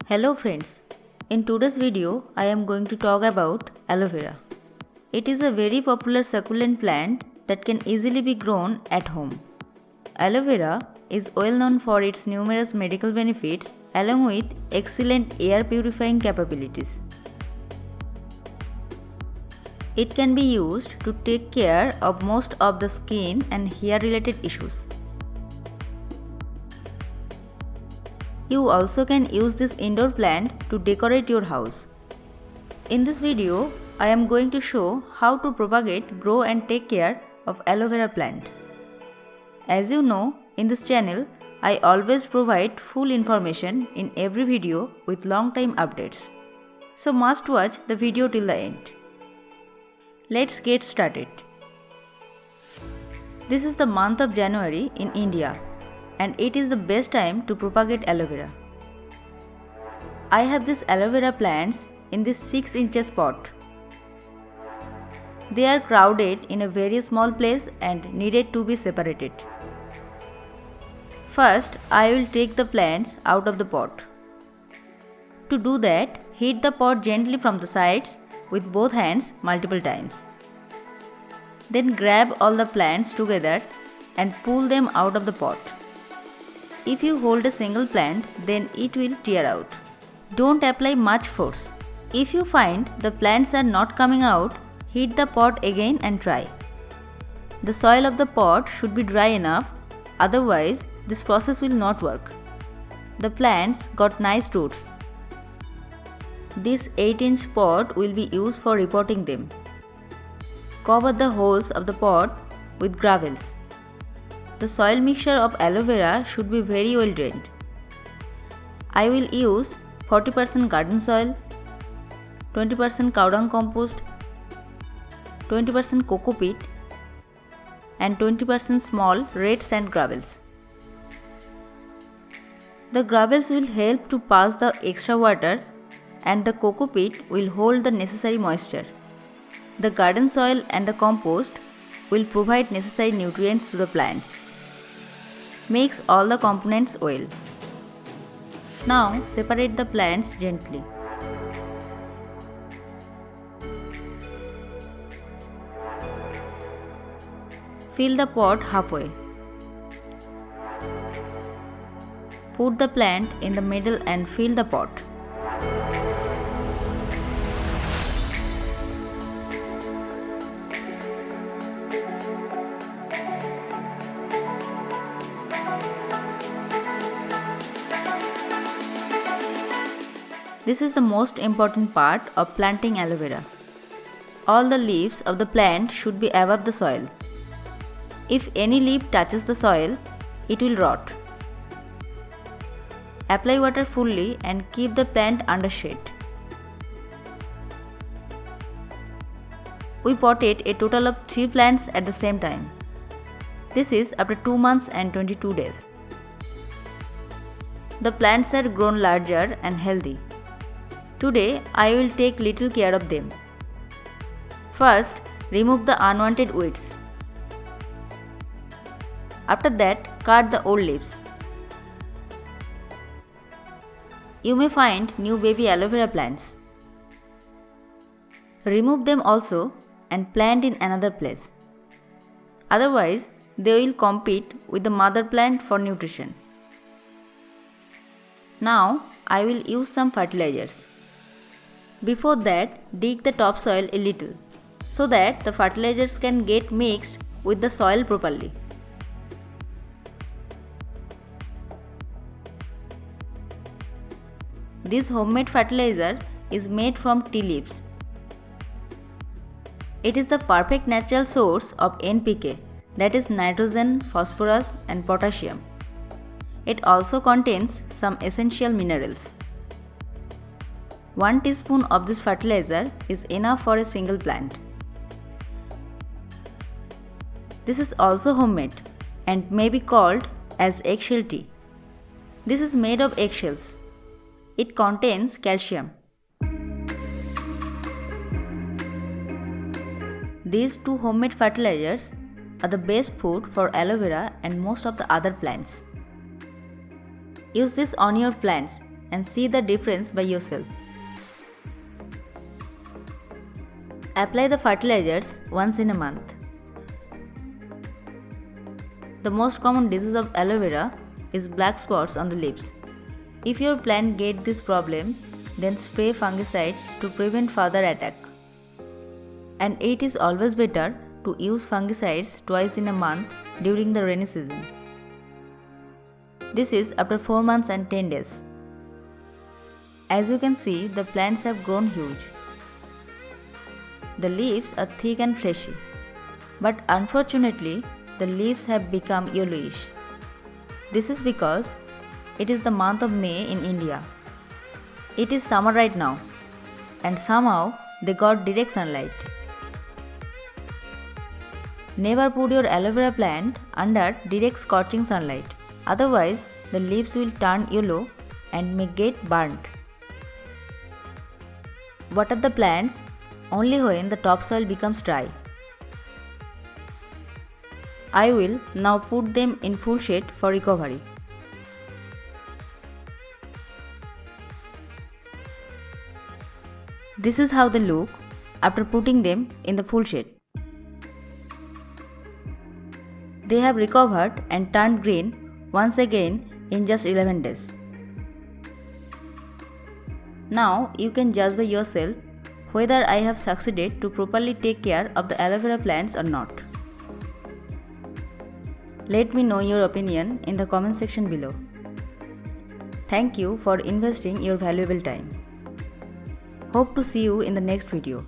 Hello friends, in today's video I am going to talk about aloe vera. It is a very popular succulent plant that can easily be grown at home. Aloe vera is well known for its numerous medical benefits along with excellent air purifying capabilities. It can be used to take care of most of the skin and hair related issues. You also can use this indoor plant to decorate your house. In this video, I am going to show how to propagate, grow and take care of aloe vera plant. As you know, in this channel, I always provide full information in every video with long time updates. So must watch the video till the end. Let's get started. This is the month of January in India, and it is the best time to propagate aloe vera. I have these aloe vera plants in this 6 inches pot. They are crowded in a very small place and needed to be separated. First, I will take the plants out of the pot. To do that, heat the pot gently from the sides with both hands multiple times. Then grab all the plants together and pull them out of the pot. If you hold a single plant, then it will tear out. Don't apply much force. If you find the plants are not coming out, heat the pot again and try. The soil of the pot should be dry enough, otherwise this process will not work. The plants got nice roots. This 8-inch pot will be used for repotting them. Cover the holes of the pot with gravels. The soil mixture of aloe vera should be very well drained. I will use 40% garden soil, 20% cow dung compost, 20% coco peat and 20% small red sand gravels. The gravels will help to pass the extra water and the coco peat will hold the necessary moisture. The garden soil and the compost will provide necessary nutrients to the plants. Mix all the components well. Now separate the plants gently. Fill the pot halfway. Put the plant in the middle and fill the pot. This is the most important part of planting aloe vera. All the leaves of the plant should be above the soil. If any leaf touches the soil, it will rot. Apply water fully and keep the plant under shade. We potted a total of 3 plants at the same time. This is after 2 months and 22 days. The plants are grown larger and healthy. Today, I will take little care of them. First, remove the unwanted weeds. After that, cut the old leaves. You may find new baby aloe vera plants. Remove them also and plant in another place. Otherwise, they will compete with the mother plant for nutrition. Now, I will use some fertilizers. Before that, dig the topsoil a little so that the fertilizers can get mixed with the soil properly. This homemade fertilizer is made from tea leaves. It is the perfect natural source of NPK, that is nitrogen, phosphorus and potassium. It also contains some essential minerals. 1 teaspoon of this fertilizer is enough for a single plant. This is also homemade and may be called as eggshell tea. This is made of eggshells. It contains calcium. These 2 homemade fertilizers are the best food for aloe vera and most of the other plants. Use this on your plants and see the difference by yourself. Apply the fertilizers once in a month. The most common disease of aloe vera is black spots on the leaves. If your plant gets this problem, then spray fungicide to prevent further attack. And it is always better to use fungicides twice in a month during the rainy season. This is after 4 months and 10 days. As you can see, the plants have grown huge. The leaves are thick and fleshy, but unfortunately, the leaves have become yellowish. This is because it is the month of May in India. It is summer right now, and somehow they got direct sunlight. Never put your aloe vera plant under direct scorching sunlight, otherwise the leaves will turn yellow and may get burnt. Water the plants only when the topsoil becomes dry. I will now put them in full shade for recovery. This is how they look after putting them in the full shade. They have recovered and turned green once again in just 11 days. Now you can judge by yourself whether I have succeeded to properly take care of the aloe vera plants or not. Let me know your opinion in the comment section below. Thank you for investing your valuable time. Hope to see you in the next video.